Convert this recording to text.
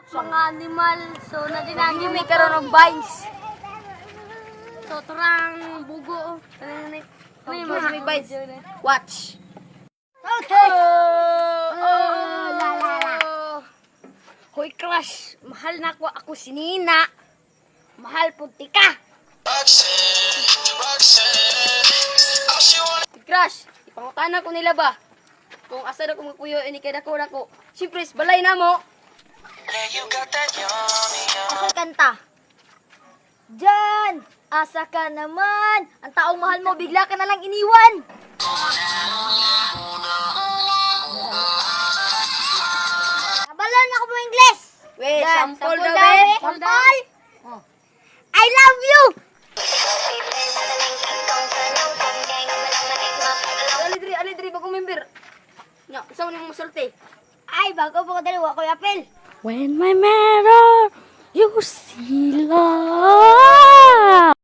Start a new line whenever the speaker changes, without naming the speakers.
mga animal. So, nadinagi
Hindi may karoon ng vines.
So, turang bugo. Ano yung
Mas may vines.
vines?
Watch.
Okay!
La la la. Hoy crush, mahal na ako si Nina. Mahal punti ka. Crush, ipangutana ko nila ba? Kung asa na ko magpuyo, ini kay dako ko. Siyempre, balay na mo.
Asa kanta? Diyan! Asa ka naman! Ang taong mahal mo, bigla ka na lang iniwan! Nabalan ako mo English!
Wait,
Dan,
sample daw
daw,
eh.
Sample! I love you!
Ali diri bagong member. Nya, usaw ni mo masulti.
Ay, bago po ko dalawa ko yapil.
When my mirror you see love.